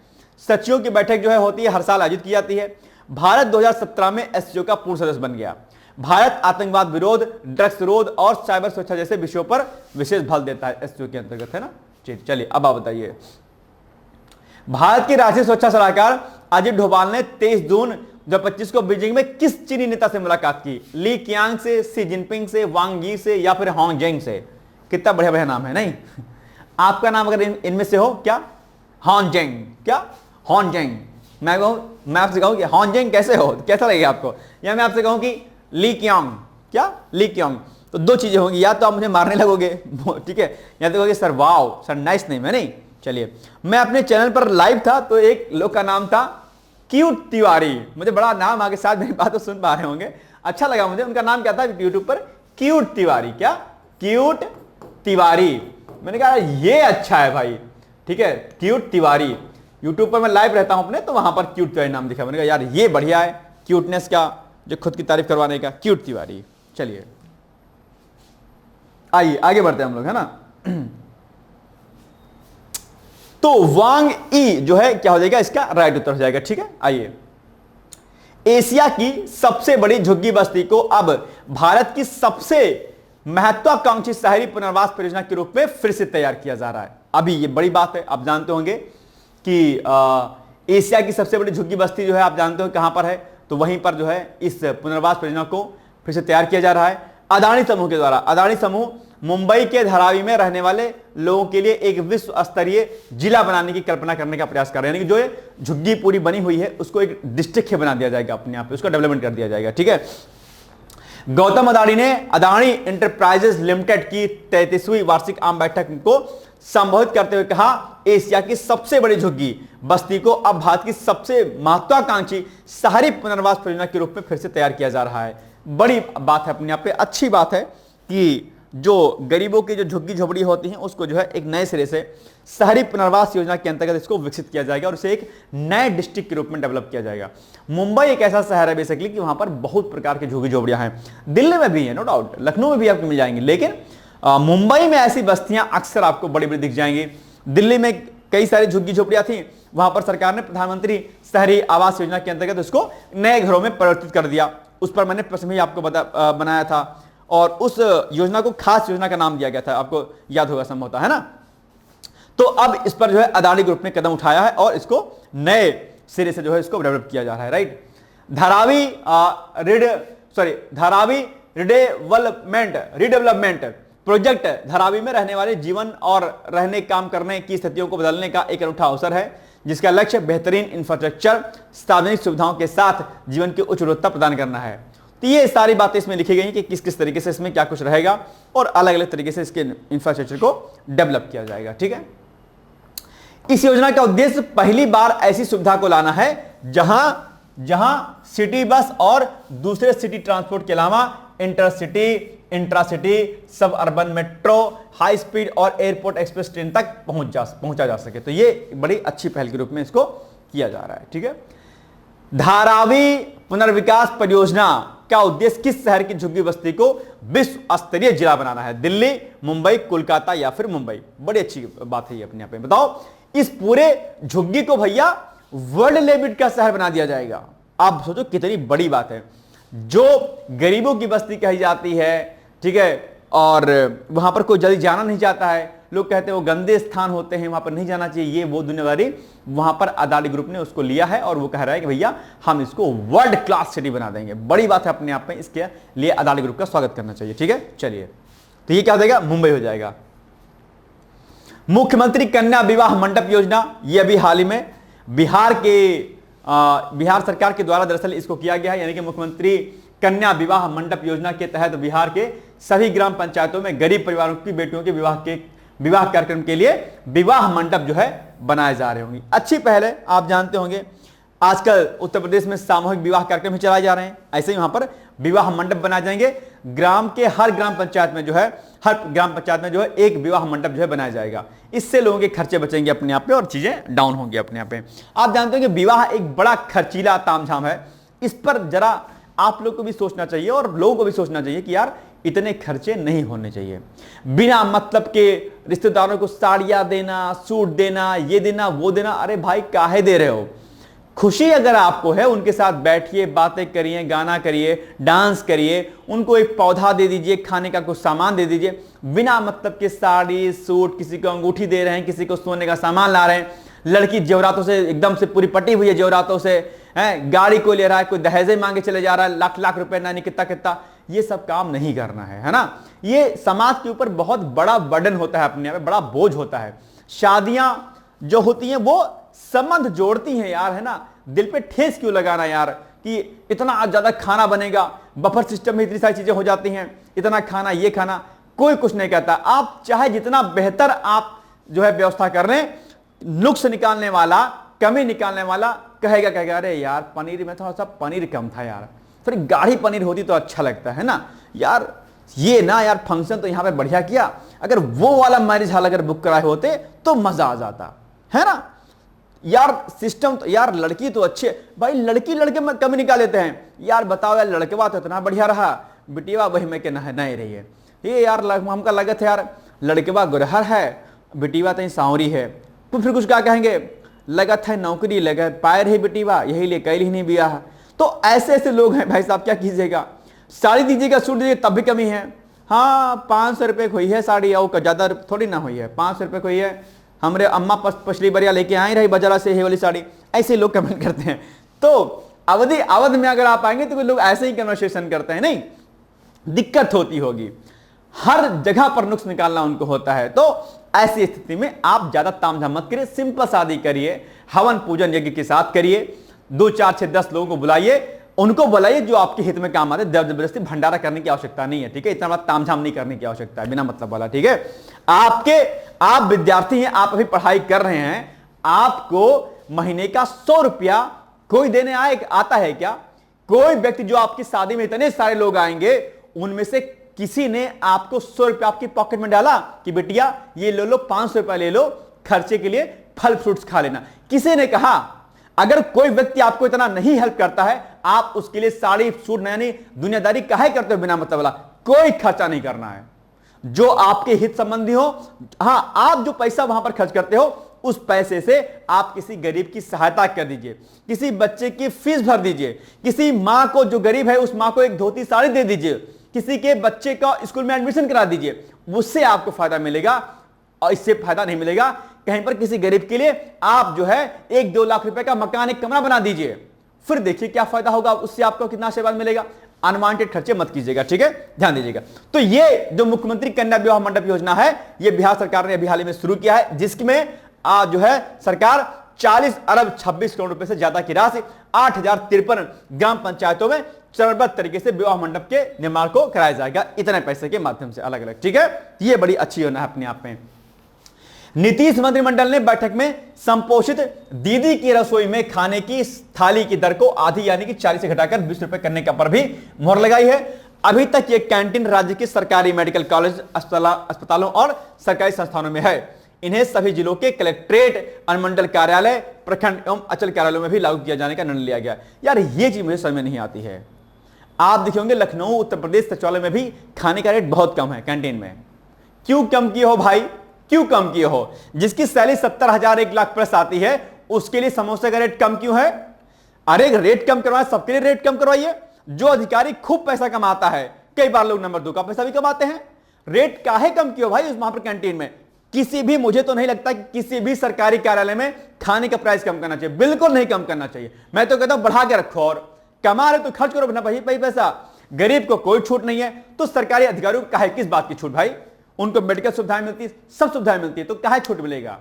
सचिवों की बैठक जो है होती है, हर साल आयोजित की जाती है। भारत 2017 में एससीओ का पूर्ण सदस्य बन गया। भारत आतंकवाद विरोध, ड्रग्स विरोध और साइबर सुरक्षा जैसे विषयों पर विशेष बल देता है एससीओ के अंतर्गत, है ना। चलिए अब आप बताइए, भारत के राष्ट्रीय सुरक्षा सलाहकार अजीत डोभाल ने 23 जून 2025 को बीजिंग में किस चीनी नेता से मुलाकात की? ली कियांग से, सी जिनपिंग से, वांग यी से या फिर हांग जेंग से? कितना बढ़िया बढ़िया नाम है, नहीं? आपका नाम अगर इनमें से हो, क्या हांग जेंग, क्या हांग जेंग, मैं आपसे कहूं कि हांग जेंग कैसे हो, कैसा लगेगा आपको? या मैं आपसे कहूं कि ली कियांग, क्या ली कियांग? तो दो चीजें होंगी, या तो आप मुझे मारने लगोगे, ठीक है, या तो कहोगे sir wow sir nice name है, नहीं? चलिए, मैं अपने चैनल पर लाइव था तो एक लोग का नाम था क्यूट तिवारी, मुझे बड़ा नाम आगे, साथ मेरी बात तो सुन पा रहे होंगे, अच्छा लगा मुझे। उनका नाम क्या था यूट्यूब पर, क्यूट तिवारी, क्या क्यूट तिवारी। मैंने कहा ये अच्छा है भाई, ठीक है, क्यूट तिवारी। यूट्यूब पर मैं लाइव रहता हूं अपने, तो वहां पर क्यूट तिवारी नाम दिखा, मैंने कहा यार ये बढ़िया है, क्यूटनेस का जो खुद की तारीफ करवाने का, क्यूट तिवारी। चलिए आइए आगे बढ़ते हैं हम लोग, है ना। तो वांग ई जो है क्या हो जाएगा, इसका राइट उत्तर हो जाएगा, ठीक है। आइए, एशिया की सबसे बड़ी झुग्गी बस्ती को अब भारत की सबसे महत्वाकांक्षी शहरी पुनर्वास परियोजना के रूप में फिर से तैयार किया जा रहा है। अभी ये बड़ी बात है, आप जानते होंगे कि एशिया की सबसे बड़ी झुग्गी बस्ती जो है आप जानते हो कहां पर है, तो वहीं पर जो है इस पुनर्वास परियोजना को फिर से तैयार किया जा रहा है अदानी समूह के द्वारा। अदानी समूह मुंबई के धारावी में रहने वाले लोगों के लिए एक विश्व स्तरीय जिला बनाने की कल्पना करने का प्रयास कर रहे हैं, यानी कि जो ये झुग्गी पूरी बनी हुई है उसको एक डिस्ट्रिक्ट बना दिया जाएगा अपने आप, उसका डेवलपमेंट कर दिया जाएगा, ठीक है। गौतम अदानी ने अदानी इंटरप्राइजेस लिमिटेड की 33वीं वार्षिक आम बैठक को संबोधित करते हुए कहा, एशिया की सबसे बड़ी झुग्गी बस्ती को अब भारत की सबसे महत्वाकांक्षी शहरी पुनर्वास परियोजना के रूप में फिर से तैयार किया जा रहा है। बड़ी बात है अपने आप पे, अच्छी बात है कि जो गरीबों की जो झुग्गी झोपड़ी होती हैं उसको जो है एक नए सिरे से शहरी पुनर्वास योजना के अंतर्गत इसको विकसित किया जाएगा और इसे एक नए डिस्ट्रिक्ट के रूप में डेवलप किया जाएगा। मुंबई एक ऐसा शहर है बेसिकली कि वहां पर बहुत प्रकार की झुग्गी झोपड़ियां हैं, दिल्ली में भी है नो डाउट, लखनऊ में भी आपको मिल जाएंगी, लेकिन मुंबई में ऐसी बस्तियां अक्सर आपको बड़ी बड़ी दिख जाएंगी। दिल्ली में कई सारी झुग्गी झोपड़ियां थी, वहां पर सरकार ने प्रधानमंत्री शहरी आवास योजना के अंतर्गत उसको नए घरों में परिवर्तित कर दिया। उस पर मैंने प्रश्न भी आपको बनाया था और उस योजना को खास योजना का नाम दिया गया था, आपको याद होगा संभवतः, है ना। तो अब इस पर जो है अदानी ग्रुप ने कदम उठाया है और इसको नए सिरे से जो है इसको डेवलप किया जा रहा है, right. Dharavi redevelopment project Dharavi में रहने वाले जीवन और रहने काम करने की स्थितियों को बदलने का एक अनूठा अवसर है, जिसका लक्ष्य बेहतरीन इंफ्रास्ट्रक्चर, सार्वजनिक सुविधाओं के साथ जीवन की उच्च गुणवत्ता प्रदान करना है। तो ये सारी बातें इसमें लिखी गई कि किस किस तरीके से इसमें क्या कुछ रहेगा और अलग अलग तरीके से इसके इंफ्रास्ट्रक्चर को डेवलप किया जाएगा, ठीक है। इस योजना का उद्देश्य पहली बार ऐसी सुविधा को लाना है जहां सिटी बस और दूसरे सिटी ट्रांसपोर्ट के अलावा इंटरसिटी, इंट्रासिटी, सब अर्बन मेट्रो, हाई स्पीड और एयरपोर्ट एक्सप्रेस ट्रेन तक पहुंचा जा सके। तो ये बड़ी अच्छी पहल के रूप में इसको किया जा रहा है, ठीक है। धारावी पुनर्विकास परियोजना का उद्देश्य किस शहर की झुग्गी बस्ती को विश्व स्तरीय जिला बनाना है? दिल्ली, मुंबई, कोलकाता या फिर मुंबई? बड़ी अच्छी बात है ये अपने आप में। बताओ, इस पूरे झुग्गी को भैया वर्ल्ड लेवल का शहर बना दिया जाएगा। आप सोचो कितनी बड़ी बात है। जो गरीबों की बस्ती कही जाती है, ठीक है, और वहां पर कोई जल्दी जाना नहीं चाहता है, लोग कहते हैं वो गंदे स्थान होते हैं, वहां पर नहीं जाना चाहिए, ये वो दुनियादारी, वहां पर अदानी ग्रुप ने उसको लिया है और वो कह रहा है कि भैया हम इसको वर्ल्ड क्लास सिटी बना देंगे। बड़ी बात है अपने आप में, इसके लिए अदानी ग्रुप का स्वागत करना चाहिए, ठीक है। चलिए, तो ये क्या हो जाएगा? मुंबई हो जाएगा। मुख्यमंत्री कन्या विवाह मंडप योजना, ये अभी हाल ही में बिहार सरकार के द्वारा दरअसल इसको किया गया है, यानी कि मुख्यमंत्री कन्या विवाह मंडप योजना के तहत बिहार के सभी ग्राम पंचायतों में गरीब परिवारों की बेटियों के विवाह कार्यक्रम के लिए विवाह मंडप जो है बनाए जा रहे होंगे। अच्छी पहल है। आप जानते होंगे आजकल उत्तर प्रदेश में सामूहिक विवाह कार्यक्रम ही चलाए जा रहे हैं, ऐसे ही वहां पर विवाह मंडप बनाए जाएंगे। हर ग्राम पंचायत में जो है एक विवाह मंडप जो है बनाया जाएगा। इससे लोगों के खर्चे बचेंगे अपने आप पे और चीजें डाउन होंगी अपने आप पे। आप जानते हो कि विवाह एक बड़ा खर्चीला तामझाम है। इस पर जरा आप लोग को भी सोचना चाहिए और लोगों को भी सोचना चाहिए कि यार इतने खर्चे नहीं होने चाहिए। बिना मतलब के रिश्तेदारों को साड़ियां देना, सूट देना, ये देना, वो देना, अरे भाई काहे दे रहे हो? खुशी अगर आपको है, उनके साथ बैठिए, बातें करिए, गाना करिए, डांस करिए, उनको एक पौधा दे दीजिए, खाने का कुछ सामान दे दीजिए। बिना मतलब के साड़ी, सूट, किसी को अंगूठी दे रहे हैं, किसी को सोने का सामान ला रहे हैं, लड़की जेवरातों से एकदम से पूरी पटी हुई है, जेवरातों से है, गाड़ी को ले रहा है, कोई दहेजे मांगे चले जा रहा है, लाख लाख रुपए, ना कितना कितना। ये सब काम नहीं करना है ना। ये समाज के ऊपर बहुत बड़ा बर्डन होता है, अपने आप में बड़ा बोझ होता है। शादियां जो होती हैं वो संबंध जोड़ती हैं यार, है ना। दिल पे ठेस क्यों लगाना यार कि इतना ज्यादा खाना बनेगा, बफर सिस्टम में इतनी सारी चीजें हो जाती हैं, इतना खाना, ये खाना, कोई कुछ नहीं कहता। आप चाहे जितना बेहतर आप जो है व्यवस्था कर रहे हैं, नुक्स निकालने वाला, कमी निकालने वाला कहेगा अरे यार पनीर में थोड़ा सा पनीर कम था यार, थोड़ी गाढ़ी पनीर होती तो अच्छा लगता है ना यार, ये ना यार फंक्शन तो यहाँ पे बढ़िया किया, अगर वो वाला मैरिज हॉल अगर बुक कराए होते तो मजा आ जाता है ना यार। सिस्टम तो यार, लड़की तो अच्छे भाई, लड़की लड़के में कमी निकाल लेते हैं यार। बताओ यार, लड़केवा तो इतना बढ़िया रहा, बिटिया वही में के नहीं रही है। ये यार हमका लगत है यार, लड़केवा गुरहर है, बिटिया तो सांवरी है, तो फिर कुछ क्या कहेंगे, लगत है नौकरी लगे पाए रही बिटिया, यही लिए कैल ही नहीं बिया है। तो ऐसे ऐसे लोग हैं भाई साहब, क्या कीजिएगा? साड़ी दीजिएगा, सूट दीजिएगा, तब भी कमी है। हाँ 500 रुपये को हुई है साड़ी, और ज्यादा थोड़ी ना हुई है, 500 रुपये को हुई है। हमारे अम्मा पिछली बढ़िया लेके आई रही बाजारा से ये वाली साड़ी, ऐसे लोग कमेंट करते हैं। तो अवध में अगर आप आएंगे तो कोई लोग ऐसे ही कन्वर्सेशन करते हैं, नहीं दिक्कत होती होगी। हर जगह पर नुक्स निकालना उनको होता है। तो ऐसी स्थिति में आप ज्यादा तामझाम मत करिए, सिंपल शादी करिए, हवन पूजन यज्ञ के साथ करिए, 2 4 6 10 लोगों को बुलाइए, उनको बुलाइए जो आपके हित में काम आते। जबरदस्ती भंडारा करने की आवश्यकता नहीं है, ठीक है। इतना बड़ा तामझाम नहीं करने की आवश्यकता है, बिना मतलब वाला, ठीक है। आप विद्यार्थी हैं, आप अभी पढ़ाई कर रहे हैं, आपको महीने का 100 रुपया कोई देने आता है क्या? कोई व्यक्ति जो आपकी शादी में इतने सारे लोग आएंगे, उनमें से किसी ने आपको 100 रुपया आपकी पॉकेट में डाला कि बेटिया ये ले लो, 500 रुपया ले लो, खर्चे के लिए फल फ्रूट्स खा लेना? किसी ने कहा? अगर कोई व्यक्ति आपको इतना नहीं हेल्प करता है, आप उसके लिए साड़ी सूट नया दुनियादारी काहे करते हो बिना मतलब वाला? कोई खर्चा नहीं करना है जो आपके हित संबंधी हो। हाँ, आप जो पैसा वहां पर खर्च करते हो, उस पैसे से आप किसी गरीब की सहायता कर दीजिए, किसी बच्चे की फीस भर दीजिए, किसी मां को जो गरीब है उस मां को एक धोती साड़ी दे दीजिए, किसी के बच्चे का स्कूल में एडमिशन करा दीजिए। उससे आपको फायदा मिलेगा और इससे फायदा नहीं मिलेगा कहीं पर किसी गरीब के लिए आप जो है 1-2 लाख रुपए का मकान, एक कमरा बना दीजिए, फिर देखिए क्या फायदा होगा, उससे आपको कितना आशीर्वाद मिलेगा। अनवांटेड खर्चे मत कीजिएगा, ठीक है, ध्यान दीजिएगा। तो ये जो मुख्यमंत्री कन्या विवाह मंडप योजना है, ये बिहार सरकार ने अभी हाल ही में शुरू किया है, जिसमें जो है सरकार 40 अरब 26 करोड़ रुपए से ज्यादा की राशि 8053 ग्राम पंचायतों में चरणबद्ध तरीके से विवाह मंडप के निर्माण को कराया जाएगा, इतने पैसे के माध्यम से अलग अलग, ठीक है। ये बड़ी अच्छी योजना है अपने आप में। नीतीश मंत्रिमंडल ने बैठक में संपोषित दीदी की रसोई में खाने की थाली की दर को आधी यानी कि 40 से घटाकर 20 रुपए करने का पर भी मुहर लगाई है। अभी तक ये कैंटीन राज्य के सरकारी मेडिकल कॉलेज, अस्पतालों और सरकारी संस्थानों में है। इन्हें सभी जिलों के कलेक्ट्रेट, अनुमंडल कार्यालय, प्रखंड एवं अंचल कार्यालयों में भी लागू किया जाने का निर्णय लिया गया। यार ये चीज मुझे समझ में नहीं आती है। आप देखे होंगे लखनऊ, उत्तर प्रदेश सचिवालय में भी खाने का रेट बहुत कम है कैंटीन में। क्यों कम किए हो भाई, क्यों कम किए हो? जिसकी सैलरी 70,000 1 लाख प्लस आती है, उसके लिए समोसे का रेट कम क्यों है? अरे रेट कम करवाए, सबके लिए रेट कम करवाइए। जो अधिकारी खूब पैसा कमाता है, कई बार लोग नंबर 2 का पैसा भी कमाते हैं, रेट काहे कम किए हो भाई उस वहां पर कैंटीन में? किसी भी, मुझे तो नहीं लगता कि किसी भी सरकारी कार्यालय में खाने का प्राइस कम करना चाहिए, बिल्कुल नहीं कम करना चाहिए। मैं तो कहता हूं बढ़ा के रखो, और कमा रहे तो खर्च करो ना भाई पैसा। गरीब को कोई छूट नहीं है, तो सरकारी अधिकारियों को काहे किस बात की छूट भाई? उनको मेडिकल सुविधाएं मिलती है, सब सुविधाएं मिलती है, तो काहे छूट मिलेगा?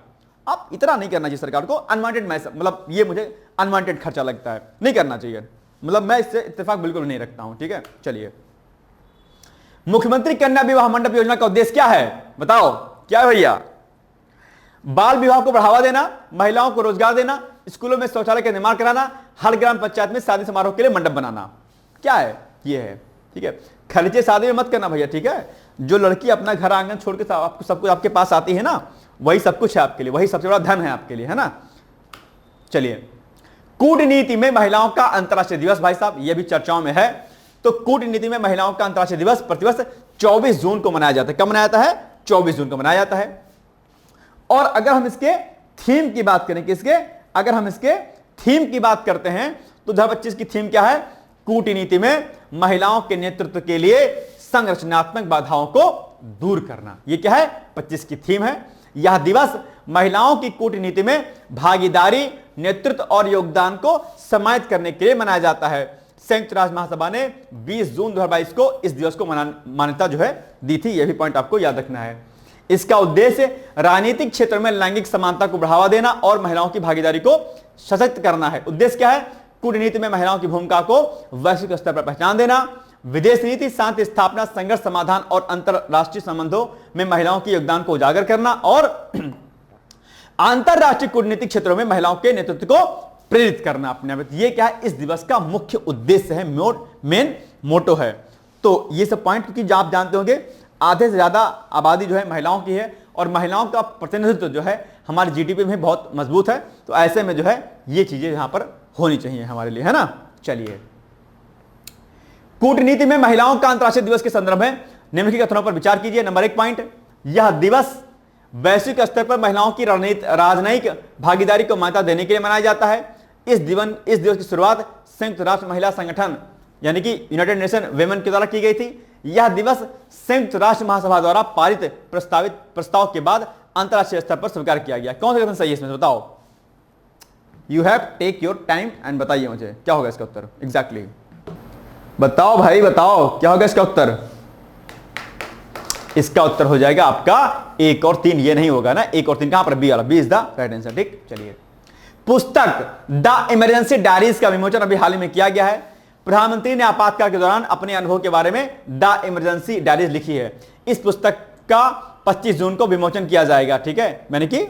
अब इतना नहीं करना चाहिए सरकार को। अनवांटेड मतलब ये मुझे अनवांटेड खर्चा लगता है, नहीं करना चाहिए। मतलब मैं इससे इत्तेफाक बिल्कुल नहीं रखता हूं, ठीक है। चलिए, मुख्यमंत्री कन्या विवाह मंडप योजना का उद्देश्य क्या है बताओ? क्या है भैया? बाल विवाह को बढ़ावा देना, महिलाओं को रोजगार देना, स्कूलों में शौचालय का निर्माण कराना, हर ग्राम पंचायत में शादी समारोह के लिए मंडप बनाना। क्या है? ये है, ठीक है। खर्चे शादी में मत करना भैया, ठीक है। जो लड़की अपना घर आंगन छोड़ के आपको सब कुछ आपके पास आती है ना, वही सब कुछ है आपके लिए, वही सबसे बड़ा धन है आपके लिए, है ना। चलिए, कूटनीति में महिलाओं का अंतर्राष्ट्रीय दिवस, भाई साहब ये भी चर्चाओं में है। तो कूटनीति में महिलाओं का अंतर्राष्ट्रीय दिवस प्रतिवर्ष 24 जून को मनाया जाता है। कब मनाया जाता है? 24 जून को मनाया जाता है। और अगर हम इसके थीम की बात करें, किसके, अगर हम इसके थीम की बात करते हैं तो 2025 की थीम क्या है? कूटनीति में महिलाओं के नेतृत्व के लिए संरचनात्मक बाधाओं को दूर करना। यह क्या है? 25 की थीम है। यह दिवस महिलाओं की कूटनीति में भागीदारी, नेतृत्व और योगदान को समाहित करने के लिए मनाया जाता है। संयुक्त राष्ट्र महासभा ने 20 जून 2022 को इस दिवस को मान्यता जो है दी थी। यह भी पॉइंट आपको याद रखना है। इसका उद्देश्य राजनीतिक क्षेत्र में लैंगिक समानता को बढ़ावा देना और महिलाओं की भागीदारी को सशक्त करना है। उद्देश्य क्या है? कूटनीति में महिलाओं की भूमिका को वैश्विक स्तर पर पहचान देना, विदेश नीति, शांति स्थापना, संघर्ष समाधान और अंतरराष्ट्रीय संबंधों में महिलाओं के योगदान को उजागर करना और अंतरराष्ट्रीय कूटनीतिक क्षेत्रों में महिलाओं के नेतृत्व को प्रेरित करना अपने आप। ये क्या है? इस दिवस का मुख्य उद्देश्य है, मेन मोटो है। तो ये सब पॉइंट, क्योंकि आप जानते होंगे आधे से ज्यादा आबादी जो है महिलाओं की है, और महिलाओं का प्रतिनिधित्व जो है हमारे जीडीपी में बहुत मजबूत है। तो ऐसे में जो है ये चीजें यहां पर होनी चाहिए हमारे लिए, है ना। चलिए, कूटनीति में महिलाओं का अंतर्राष्ट्रीय दिवस के संदर्भ में निम्नलिखित कथनों पर विचार कीजिए। नंबर 1 पॉइंट, यह दिवस वैश्विक स्तर पर महिलाओं की राजनयिक भागीदारी को मान्यता देने के लिए मनाया जाता है। इस दिवस की शुरुआत संयुक्त राष्ट्र महिला संगठन यानी कि यूनाइटेड नेशन वेमेन के द्वारा की गई थी। यह दिवस संयुक्त राष्ट्र महासभा द्वारा पारित प्रस्ताव के बाद अंतरराष्ट्रीय स्तर पर स्वीकार किया गया। कौन सा कथन सही है इसमें बताओ? You have take your time and बताइए मुझे क्या होगा इसका उत्तर एग्जैक्टली। बताओ भाई बताओ, क्या होगा इसका उत्तर? इसका उत्तर हो जाएगा आपका 1 और 3। ये नहीं होगा ना, 1 और 3 कहां पर? बी वाला, B is the right answer, ठीक। चलिए, पुस्तक द इमरजेंसी डायरीज का विमोचन अभी हाल ही में किया गया है। प्रधानमंत्री ने आपातकाल के दौरान अपने अनुभव के बारे में द इमरजेंसी डायरीज लिखी है। इस पुस्तक का 25 जून को विमोचन किया जाएगा, ठीक है। मैंने कि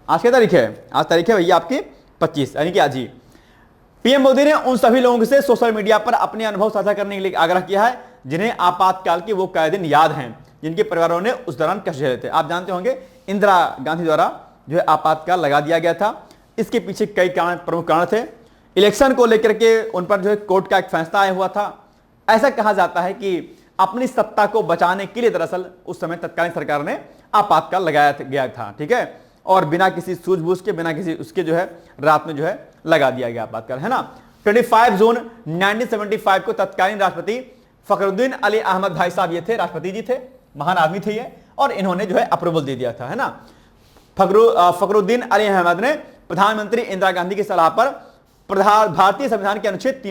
आज क्या तारीख है? आज तारीख है भैया आपकी 25, यानी कि आज ही। पीएम मोदी ने उन सभी लोगों से सोशल मीडिया पर अपने अनुभव साझा करने के लिए आग्रह किया है जिन्हें आपातकाल के वो कई दिन याद हैं, जिनके परिवारों ने उस दौरान कष्ट झेले थे। आप जानते होंगे इंदिरा गांधी द्वारा जो है आपातकाल लगा दिया गया था। इसके पीछे कई प्रमुख कारण थे। इलेक्शन को लेकर के उन पर जो है कोर्ट का एक फैसला आया हुआ था। ऐसा कहा जाता है कि अपनी सत्ता को बचाने के लिए दरअसल उस समय तत्कालीन सरकार ने आपातकाल लगाया गया था, ठीक है। और बिना किसी सूझबूझ के, बिना किसी उसके जो है रात में जो है लगा दिया गया आपातकाल, है ना। 25 जून 1975 को तत्कालीन राष्ट्रपति फखरुद्दीन अली अहमद भाई साहब ये थे, राष्ट्रपति जी थे, महान आदमी थे ये, और इन्होंने जो है अप्रूवल दे दिया था, है ना। फखरुद्दीन अली अहमद ने प्रधानमंत्री इंदिरा गांधी की सलाह पर भारतीय संविधान के अनुच्छेद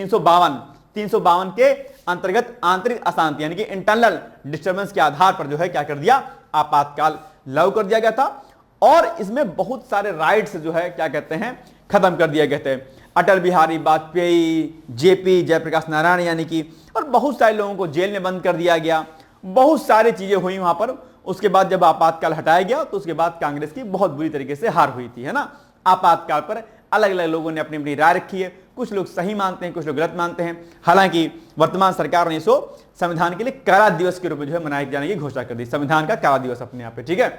352 के अंतर्गत आंतरिक अशांति यानी कि इंटरनल डिस्टर्बेंस के आधार पर जो है क्या कर दिया, आपातकाल लागू कर दिया गया था। और इसमें बहुत सारे राइट्स जो है क्या कहते हैं खत्म कर दिए गए थे। अटल बिहारी वाजपेयी, जेपी जयप्रकाश नारायण यानी कि, और बहुत सारे लोगों को जेल में बंद कर दिया गया। बहुत सारी चीजें हुई वहां पर। उसके बाद जब आपातकाल हटाया गया तो उसके बाद कांग्रेस की बहुत बुरी तरीके से हार हुई थी, है ना। आपातकाल पर अलग अलग लोगों ने अपनी अपनी राय रखी है। कुछ लोग सही मानते हैं, कुछ लोग गलत मानते हैं। हालांकि वर्तमान सरकार ने इसको संविधान के लिए काला दिवस के रूप में जो है मनाए जाने की घोषणा कर दी, संविधान का काला दिवस अपने आप पे, ठीक है।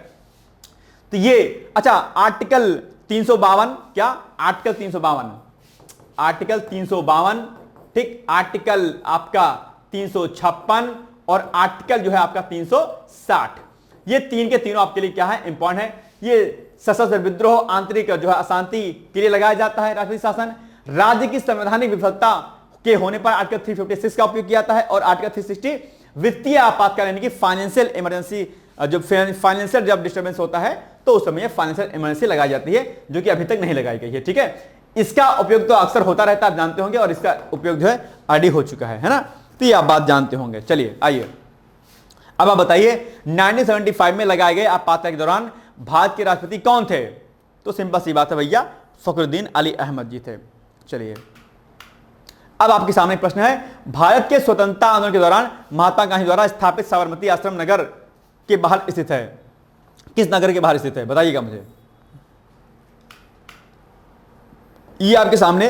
तो ये अच्छा आर्टिकल 352, क्या आर्टिकल 352, ठीक, आर्टिकल आपका 356 और आर्टिकल जो है आपका 360, ये तीन के तीनों आपके लिए क्या है, इंपॉर्टेंट है। ये सशस्त्र विद्रोह, आंतरिक जो है अशांति के लिए लगाया जाता है राष्ट्रीय शासन। राज्य की संवैधानिक विफलता के होने पर आर्टिकल 356 का उपयोग किया जाता है। और आर्टिकल 360 वित्तीय आपातकाल यानी कि फाइनेंशियल इमरजेंसी, जब फाइनेंशियल जब डिस्टर्बेंस होता है तो उस समय फाइनेंशियल इमरजेंसी लगाई जाती है, जो कि अभी तक नहीं लगाई गई है, ठीक है। इसका उपयोग तो अक्सर होता रहता है, आप जानते होंगे, और इसका उपयोग जो है ऑलरेडी हो चुका है ना। तो ये आप बात जानते होंगे। चलिए आइए अब आप बताइए 1975 में लगाए गए आपातकाल के दौरान भारत के राष्ट्रपति कौन थे? तो सिंपल सी बात है भैया, फखरुद्दीन अली अहमद जी थे। चलिए अब आपके सामने प्रश्न है, भारत के स्वतंत्रता आंदोलन के दौरान महात्मा गांधी द्वारा स्थापित साबरमती आश्रम नगर के बाहर स्थित है। किस नगर के बाहर स्थित है बताइएगा मुझे। ये आपके सामने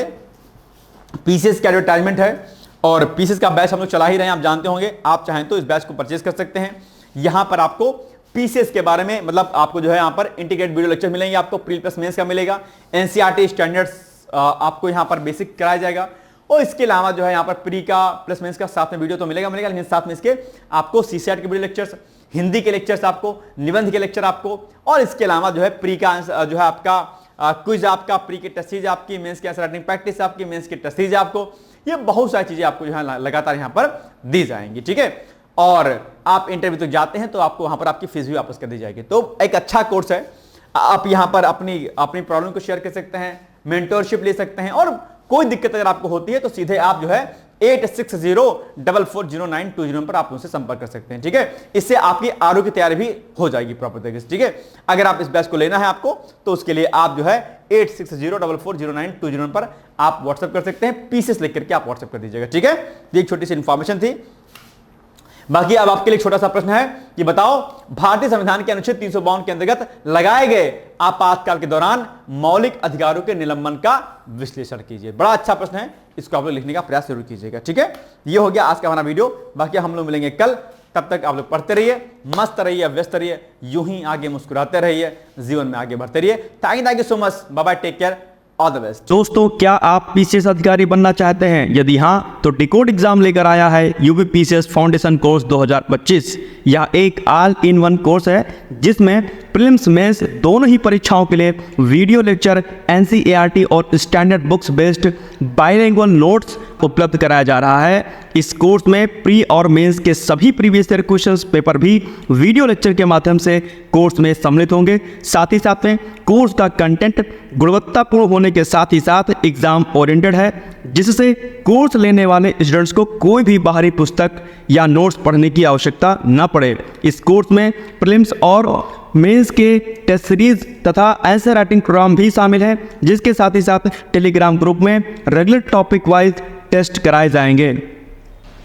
पीसीएस का एडवर्टाइजमेंट है, और पीसीएस का बैच हम लोग चला ही रहे हैं, आप जानते होंगे। आप चाहें तो इस बैच को परचेज कर सकते हैं। यहां पर आपको पीसीएस के बारे में, मतलब आपको जो है यहां पर इंटीग्रेटेड वीडियो लेक्चर मिलेंगे, आपको प्री प्लस मेंस का मिलेगा, एनसीईआरटी स्टैंडर्ड्स आपको यहां पर बेसिक कराया जाएगा। और इसके अलावा जो है यहां पर प्री का प्लस मेंस का साथ में वीडियो तो मिलेगा, लेकिन साथ में इसके आपको सीसीआर के वीडियो लेक्चर्स, हिंदी के लेक्चर्स आपको, निबंध के लेक्चर आपको, और इसके अलावा जो है प्री का जो है आपका क्विज आपका, प्री की टेस्ट सीरीज आपकी, मेंस की राइटिंग प्रैक्टिस आपकी, मेंस की टेस्ट सीरीज आपको, ये बहुत सारी चीजें आपको जो है लगातार यहां पर दी जाएंगी, ठीक है। और आप इंटरव्यू तक जाते हैं तो आपको वहां पर आपकी फीस भी वापस कर दी जाएगी। तो एक अच्छा कोर्स है। आप यहां पर अपनी प्रॉब्लम को शेयर कर सकते हैं, मेंटरशिप ले सकते हैं, और कोई दिक्कत अगर आपको होती है तो सीधे आप जो है 8604409209 पर आप उनसे संपर्क कर सकते हैं, ठीक है। इससे आपकी आरओ की तैयारी भी हो जाएगी प्रॉपर तरीके से, ठीक है। अगर आप इस बैच को लेना है आपको, तो उसके लिए आप जो है 8604409209 पर आप व्हाट्सएप कर सकते हैं। पीसीएस लिख करके आप व्हाट्सएप कर दीजिएगा, ठीक है। ये एक छोटी सी इंफॉर्मेशन थी। बाकी अब आपके लिए छोटा सा प्रश्न है कि बताओ भारतीय संविधान के अनुच्छेद 352 के अंतर्गत लगाए गए आपातकाल के दौरान मौलिक अधिकारों के निलंबन का विश्लेषण कीजिए। बड़ा अच्छा प्रश्न है, इसको आप लोग लिखने का प्रयास जरूर कीजिएगा, ठीक है। ये हो गया आज का हमारा वीडियो। बाकी हम लोग मिलेंगे कल, तब तक आप लोग पढ़ते रहिए, मस्त रहिए, व्यस्त रहिए, यूं ही आगे मुस्कुराते रहिए, जीवन में आगे बढ़ते रहिए। Thank you so much, bye bye, take care, all the best. दोस्तों, क्या आप पीसीएस अधिकारी बनना चाहते हैं? यदि हाँ, तो डिकोड एग्जाम लेकर आया है यूपी पीसीएस फाउंडेशन कोर्स 2025। यह एक ऑल इन वन कोर्स है जिसमें प्रीलिम्स मेंस दोनों ही परीक्षाओं के लिए वीडियो लेक्चर, एनसीईआरटी और standard books based bilingual notes उपलब्ध कराया जा रहा है। इस कोर्स में प्री और मेंस के सभी प्रीवियस ईयर क्वेश्चंस पेपर भी वीडियो लेक्चर के माध्यम से कोर्स में सम्मिलित होंगे। साथ ही साथ में कोर्स का कंटेंट गुणवत्तापूर्ण होने के साथ ही साथ एग्जाम ओरिएंटेड है, जिससे कोर्स लेने वाले स्टूडेंट्स को कोई भी बाहरी पुस्तक या नोट्स पढ़ने की आवश्यकता न पड़े। इस कोर्स में प्रीलिम्स और मेंस के टेस्ट सीरीज तथा आंसर राइटिंग प्रोग्राम भी शामिल है, जिसके साथ ही साथ टेलीग्राम ग्रुप में रेगुलर टॉपिक वाइज टेस्ट कराए जाएंगे।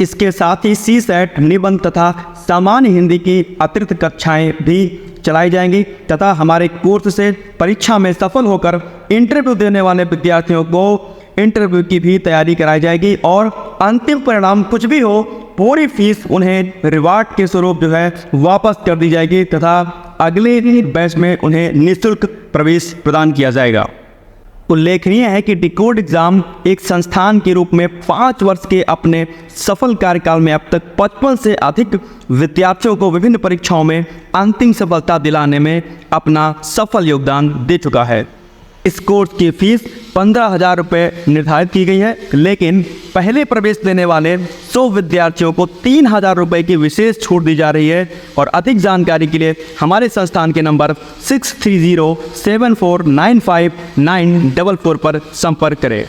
इसके साथ ही सीसेट, निबंध तथा सामान्य हिंदी की अतिरिक्त कक्षाएं भी चलाई जाएंगी तथा हमारे कोर्स से परीक्षा में सफल होकर इंटरव्यू देने वाले विद्यार्थियों को इंटरव्यू की भी तैयारी कराई जाएगी, और अंतिम परिणाम कुछ भी हो, पूरी फीस उन्हें रिवार्ड के स्वरूप जो है वापस कर दी जाएगी तथा अगले बैच में उन्हें निःशुल्क प्रवेश प्रदान किया जाएगा। उल्लेखनीय है कि डिकोड एग्जाम एक संस्थान के रूप में 5 वर्ष के अपने सफल कार्यकाल में अब तक 55 से अधिक विद्यार्थियों को विभिन्न परीक्षाओं में अंतिम सफलता दिलाने में अपना सफल योगदान दे चुका है। इस कोर्स की फीस 15,000 रुपये निर्धारित की गई है, लेकिन पहले प्रवेश देने वाले 100 विद्यार्थियों को 3,000 रुपये की विशेष छूट दी जा रही है। और अधिक जानकारी के लिए हमारे संस्थान के नंबर 6307495944 पर संपर्क करें।